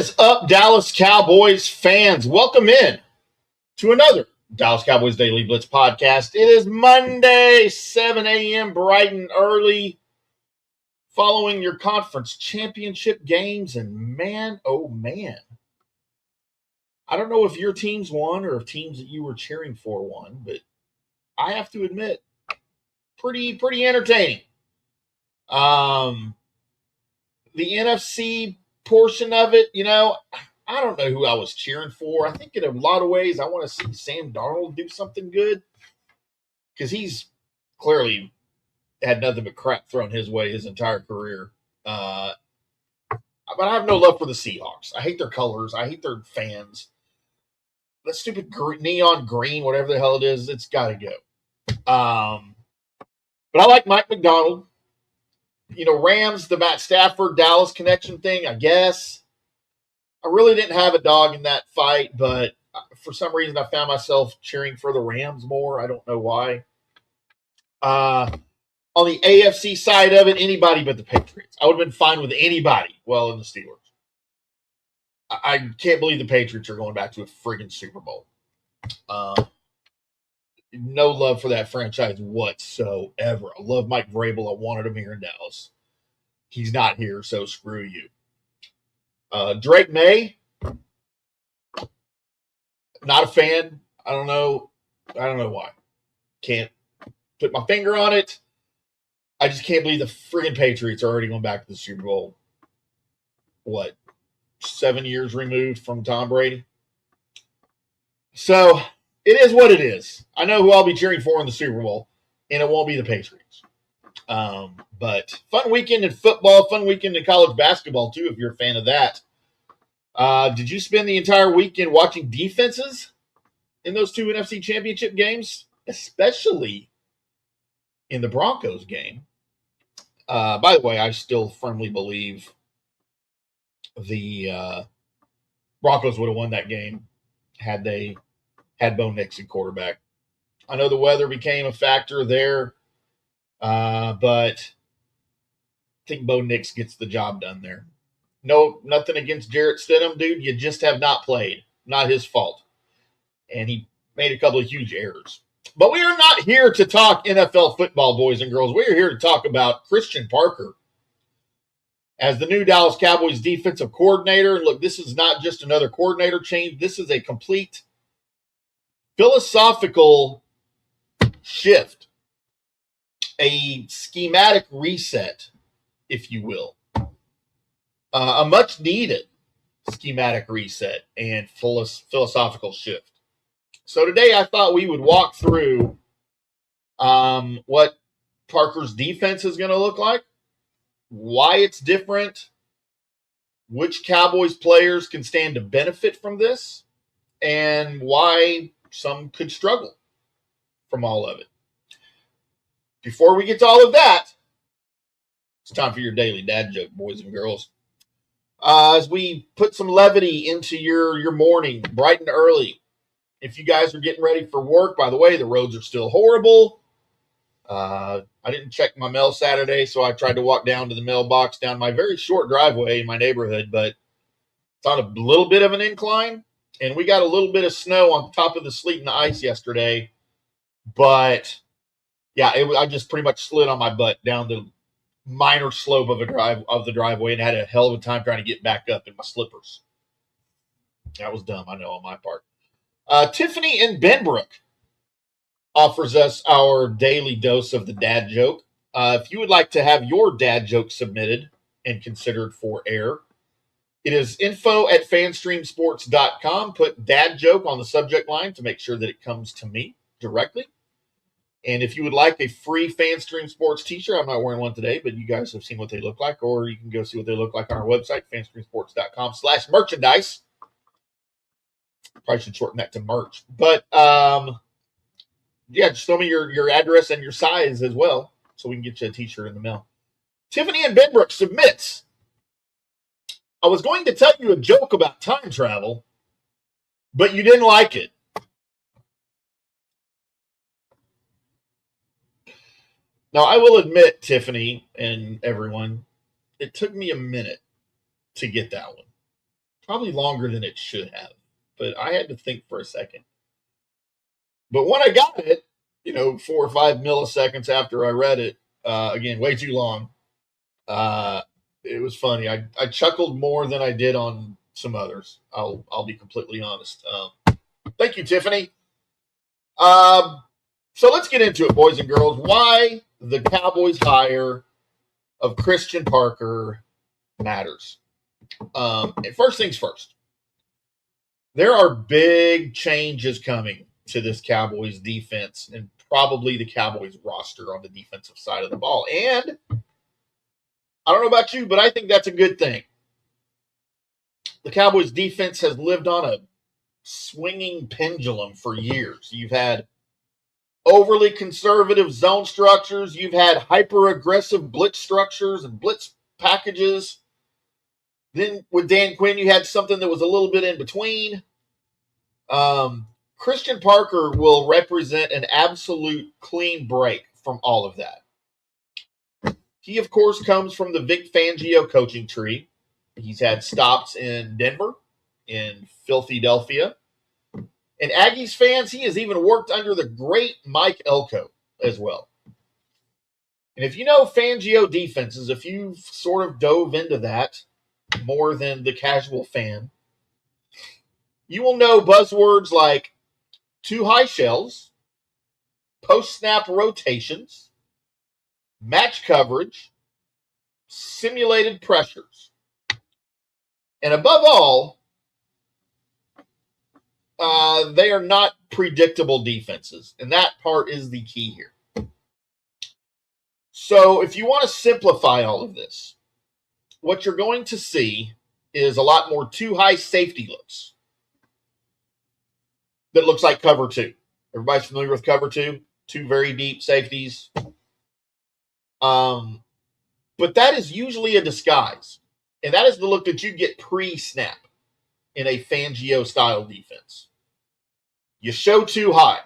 is up, Dallas Cowboys fans? Welcome in to another Dallas Cowboys Daily Blitz podcast. It is Monday, 7 a.m., bright and early, following your conference championship games. And man, oh man, I don't know if your teams won or if teams that you were cheering for won, but I have to admit, pretty entertaining. The NFC portion of it, I don't know who I was cheering for. I think in a lot of ways I want to see Sam Darnold do something good because he's clearly had nothing but crap thrown his way his entire career. But I have no love for the Seahawks. I hate their colors. I hate their fans. That stupid neon green, whatever the hell it is, it's got to go. But I like Mike McDonald. Rams, the Matt Stafford, Dallas connection thing, I guess. I really didn't have a dog in that fight, but for some reason I found myself cheering for the Rams more. I don't know why. On the AFC side of it, anybody but the Patriots. I would have been fine with anybody well in the Steelers. I can't believe the Patriots are going back to a friggin' Super Bowl. No love for that franchise whatsoever. I love Mike Vrabel. I wanted him here in Dallas. He's not here, so screw you. Drake May, not a fan. I don't know why. Can't put my finger on it. I just can't believe the friggin' Patriots are already going back to the Super Bowl. 7 years removed from Tom Brady? So it is what it is. I know who I'll be cheering for in the Super Bowl, and it won't be the Patriots. But fun weekend in football, fun weekend in college basketball, too, if you're a fan of that. Did you spend the entire weekend watching defenses in those two NFC championship games, especially in the Broncos game? By the way, I still firmly believe the Broncos would have won that game had they had Bo Nix at quarterback. I know the weather became a factor there, but I think Bo Nix gets the job done there. No, nothing against Jarrett Stidham, dude. You just have not played. Not his fault. And he made a couple of huge errors. But we are not here to talk NFL football, boys and girls. We are here to talk about Christian Parker as the new Dallas Cowboys defensive coordinator. And look, this is not just another coordinator change. This is a complete philosophical shift, a schematic reset, if you will. A much-needed schematic reset and philosophical shift. So today I thought we would walk through what Parker's defense is going to look like, why it's different, which Cowboys players can stand to benefit from this, and why some could struggle from all of it. Before we get to all of that, it's time for your daily dad joke, boys and girls. As we put some levity into your morning, bright and early. If you guys are getting ready for work, by the way, the roads are still horrible. I didn't check my mail Saturday, so I tried to walk down to the mailbox down my very short driveway in my neighborhood, but it's on a little bit of an incline, and we got a little bit of snow on top of the sleet and the ice yesterday. But, yeah, I just pretty much slid on my butt down the minor slope of the driveway and had a hell of a time trying to get back up in my slippers. That was dumb, I know, on my part. Tiffany in Benbrook offers us our daily dose of the dad joke. If you would like to have your dad joke submitted and considered for air, it is info@fanstreamsports.com. Put dad joke on the subject line to make sure that it comes to me directly. And if you would like a free FanStream Sports t-shirt, I'm not wearing one today, but you guys have seen what they look like, or you can go see what they look like on our website, fanstreamsports.com/merchandise. Probably should shorten that to merch. But, just throw me your address and your size as well, so we can get you a t-shirt in the mail. Tiffany and Benbrook submits, I was going to tell you a joke about time travel, but you didn't like it. Now, I will admit, Tiffany and everyone, it took me a minute to get that one. probably longer than it should have, but I had to think for a second. But when I got it, 4 or 5 milliseconds after I read it, again, way too long. It was funny. I chuckled more than I did on some others. I'll be completely honest. Thank you, Tiffany. So let's get into it, boys and girls. Why the Cowboys' hire of Christian Parker matters. And first things first, there are big changes coming to this Cowboys defense and probably the Cowboys roster on the defensive side of the ball. And I don't know about you, but I think that's a good thing. The Cowboys defense has lived on a swinging pendulum for years. You've had overly conservative zone structures. You've had hyper-aggressive blitz structures and blitz packages. Then with Dan Quinn, you had something that was a little bit in between. Christian Parker will represent an absolute clean break from all of that. He, of course, comes from the Vic Fangio coaching tree. He's had stops in Denver, in Philadelphia. And Aggies fans, he has even worked under the great Mike Elko as well. And if you know Fangio defenses, if you've sort of dove into that more than the casual fan, you will know buzzwords like two high shells, post-snap rotations, match coverage, simulated pressures. And above all, they are not predictable defenses. And that part is the key here. So if you want to simplify all of this, what you're going to see is a lot more two high safety looks that looks like cover two. Everybody's familiar with cover two? Two very deep safeties. But that is usually a disguise. And that is the look that you get pre-snap in a Fangio-style defense. You show two high.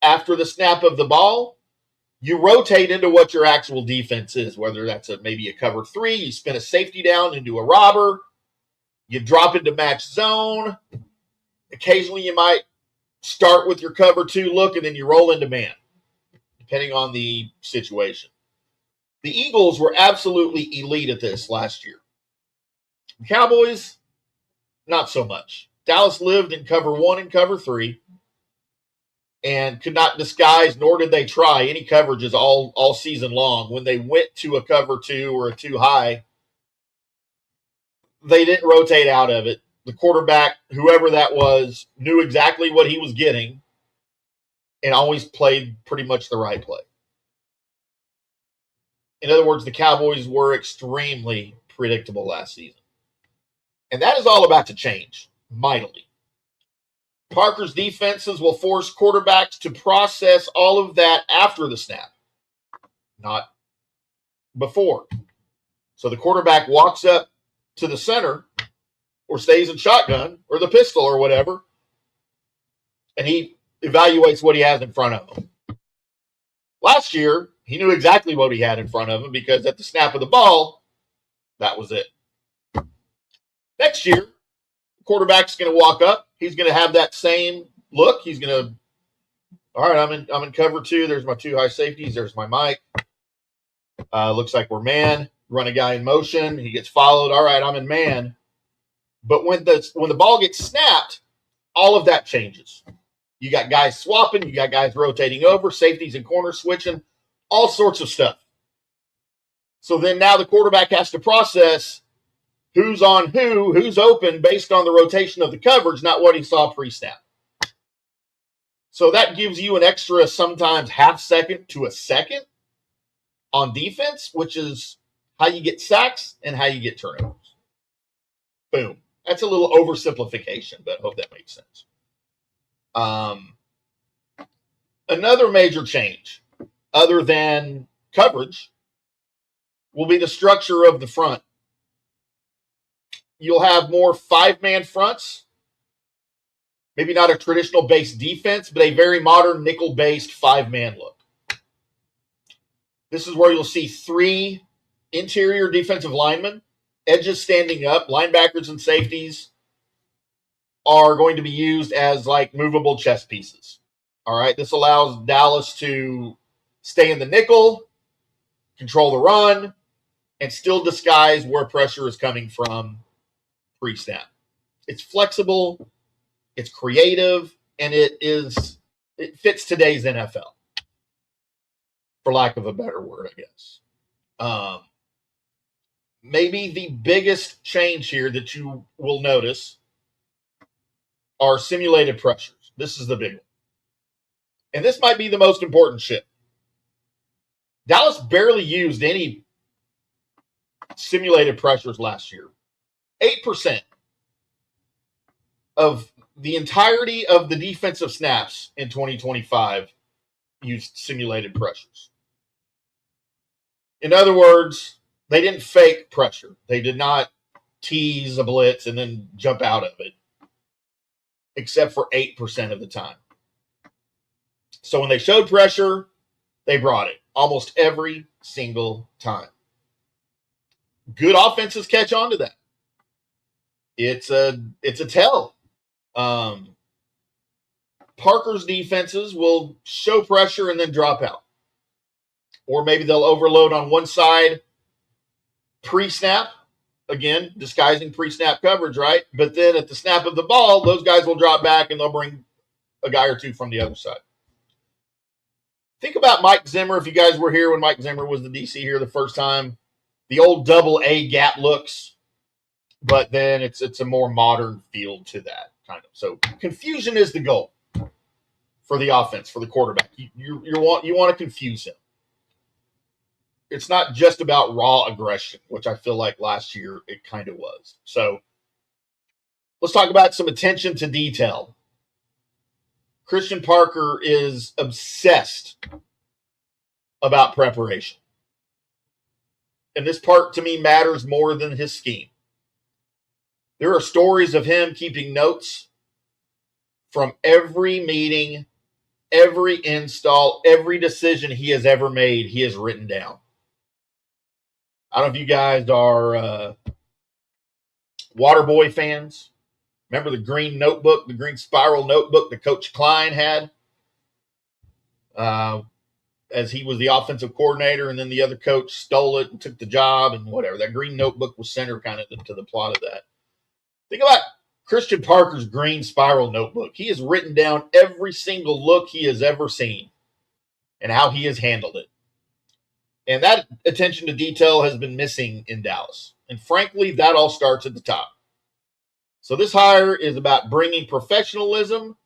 After the snap of the ball, you rotate into what your actual defense is, whether that's maybe a cover three, you spin a safety down into a robber, you drop into match zone. Occasionally you might start with your cover two look and then you roll into man, depending on the situation. The Eagles were absolutely elite at this last year. The Cowboys, not so much. Dallas lived in cover one and cover three and could not disguise, nor did they try any coverages all season long. When they went to a cover two or a two high, they didn't rotate out of it. The quarterback, whoever that was, knew exactly what he was getting and always played pretty much the right play. In other words, the Cowboys were extremely predictable last season. And that is all about to change mightily. Parker's defenses will force quarterbacks to process all of that after the snap, not before. So the quarterback walks up to the center or stays in shotgun or the pistol or whatever, and he evaluates what he has in front of him. Last year, he knew exactly what he had in front of him because at the snap of the ball, that was it. Next year, the quarterback's going to walk up. He's going to have that same look. He's going to, all right, I'm in cover two. There's my two high safeties. There's my mic. Looks like we're man. Run a guy in motion. He gets followed. All right, I'm in man. But when the ball gets snapped, all of that changes. You got guys swapping. You got guys rotating over, safeties and corners switching, all sorts of stuff. So then now the quarterback has to process who's on who's open based on the rotation of the coverage, not what he saw pre-snap. So that gives you an extra sometimes half second to a second on defense, which is how you get sacks and how you get turnovers. Boom. That's a little oversimplification, but I hope that makes sense. Another major change, other than coverage, will be the structure of the front. You'll have more five-man fronts. Maybe not a traditional base defense, but a very modern nickel-based five-man look. This is where you'll see three interior defensive linemen edges standing up, linebackers and safeties are going to be used as like movable chess pieces. All right. This allows Dallas to stay in the nickel, control the run, and still disguise where pressure is coming from pre-snap. It's flexible, it's creative, and it fits today's NFL, for lack of a better word, I guess. Maybe the biggest change here that you will notice are simulated pressures. This is the big one. And this might be the most important shift. Dallas barely used any simulated pressures last year. 8% of the entirety of the defensive snaps in 2025 used simulated pressures. In other words, they didn't fake pressure. They did not tease a blitz and then jump out of it, except for 8% of the time. So when they showed pressure, they brought it almost every single time. Good offenses catch on to that. It's a tell. Parker's defenses will show pressure and then drop out. Or maybe they'll overload on one side pre-snap, again, disguising pre-snap coverage, right? But then at the snap of the ball, those guys will drop back and they'll bring a guy or two from the other side. Think about Mike Zimmer. If you guys were here when Mike Zimmer was the DC here the first time, the old double A gap looks, but then it's a more modern feel to that kind of. So confusion is the goal for the offense, for the quarterback. You want to confuse him. It's not just about raw aggression, which I feel like last year it kind of was. So let's talk about some attention to detail. Christian Parker is obsessed about preparation. And this part to me matters more than his scheme. There are stories of him keeping notes from every meeting, every install, every decision he has ever made, he has written down. I don't know if you guys are Waterboy fans. Remember the green notebook, the green spiral notebook that Coach Klein had as he was the offensive coordinator, and then the other coach stole it and took the job and whatever. That green notebook was center kind of to the plot of that. Think about Christian Parker's green spiral notebook. He has written down every single look he has ever seen and how he has handled it. And that attention to detail has been missing in Dallas. And frankly, that all starts at the top. So this hire is about bringing professionalism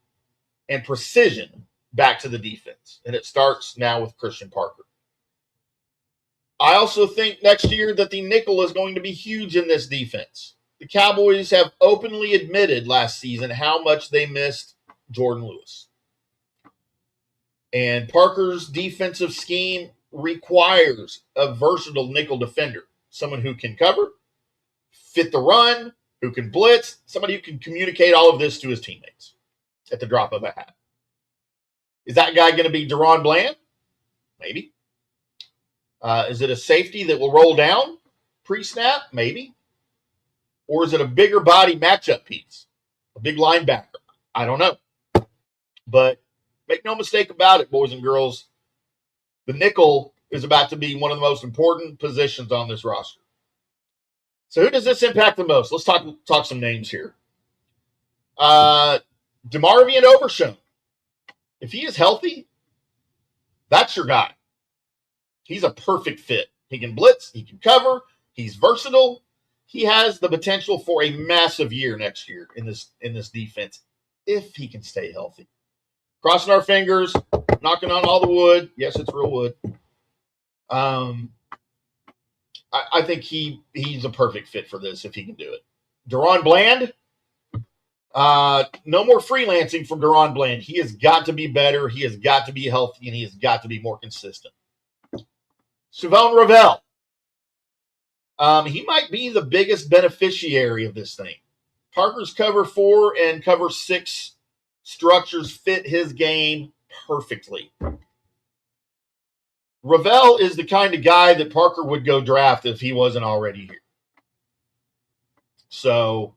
and precision back to the defense. And it starts now with Christian Parker. I also think next year that the nickel is going to be huge in this defense. The Cowboys have openly admitted last season how much they missed Jordan Lewis. And Parker's defensive scheme requires a versatile nickel defender, someone who can cover, fit the run, who can blitz, somebody who can communicate all of this to his teammates at the drop of a hat. Is that guy going to be Deron Bland? Maybe. Is it a safety that will roll down pre-snap? Maybe. Or is it a bigger body matchup piece? A big linebacker? I don't know. But make no mistake about it, boys and girls. The nickel is about to be one of the most important positions on this roster. So who does this impact the most? Let's talk some names here. DeMarvion Overshown. If he is healthy, that's your guy. He's a perfect fit. He can blitz. He can cover. He's versatile. He has the potential for a massive year next year in this defense if he can stay healthy. Crossing our fingers, knocking on all the wood. Yes, it's real wood. I think he's a perfect fit for this if he can do it. Deron Bland, no more freelancing from Deron Bland. He has got to be better. He has got to be healthy, and he has got to be more consistent. Savon Ravel. He might be the biggest beneficiary of this thing. Parker's cover 4 and cover 6 structures fit his game perfectly. Ravel is the kind of guy that Parker would go draft if he wasn't already here. So,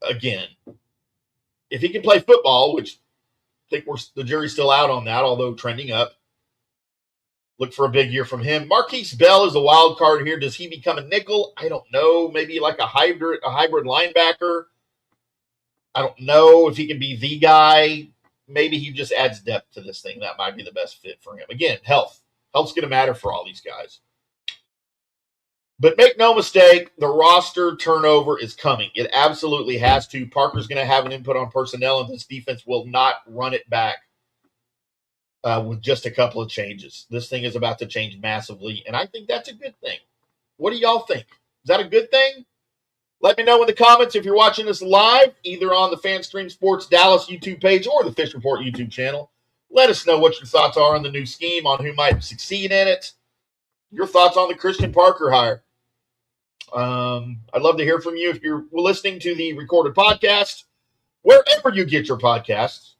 again, if he can play football, which I think the jury's still out on that, although trending up, look for a big year from him. Marquise Bell is a wild card here. Does he become a nickel? I don't know. Maybe like a hybrid linebacker. I don't know if he can be the guy. Maybe he just adds depth to this thing. That might be the best fit for him. Again, health. Health's going to matter for all these guys. But make no mistake, the roster turnover is coming. It absolutely has to. Parker's going to have an input on personnel, and this defense will not run it back with just a couple of changes. This thing is about to change massively, and I think that's a good thing. What do y'all think? Is that a good thing? Let me know in the comments if you're watching this live, either on the FanStream Sports Dallas YouTube page or the Fish Report YouTube channel. Let us know what your thoughts are on the new scheme, on who might succeed in it. Your thoughts on the Christian Parker hire. I'd love to hear from you if you're listening to the recorded podcast, wherever you get your podcasts.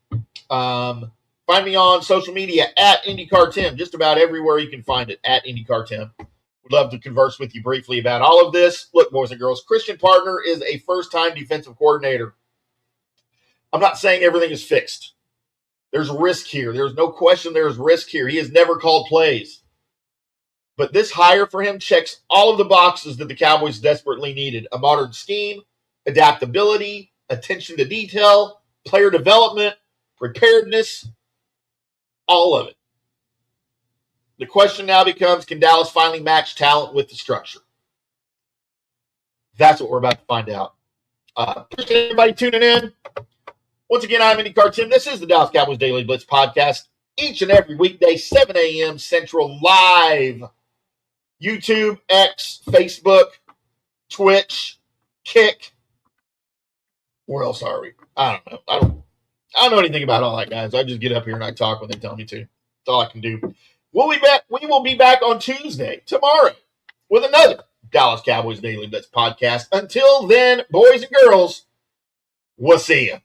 Find me on social media at IndyCarTim, just about everywhere you can find it, at IndyCarTim. Would love to converse with you briefly about all of this. Look, boys and girls, Christian Parker is a first-time defensive coordinator. I'm not saying everything is fixed. There's risk here. There's no question there's risk here. He has never called plays. But this hire for him checks all of the boxes that the Cowboys desperately needed. A modern scheme, adaptability, attention to detail, player development, preparedness, all of it. The question now becomes, can Dallas finally match talent with the structure? That's what we're about to find out. Appreciate everybody tuning in. Once again, I'm IndyCarTim. This is the Dallas Cowboys Daily Blitz podcast. Each and every weekday, 7 a.m. Central, live. YouTube, X, Facebook, Twitch, Kick. Where else are we? I don't know. I don't know anything about all that, guys. I just get up here and I talk when they tell me to. That's all I can do. We will be back on Tuesday, tomorrow, with another Dallas Cowboys Daily Blitz podcast. Until then, boys and girls, we'll see you.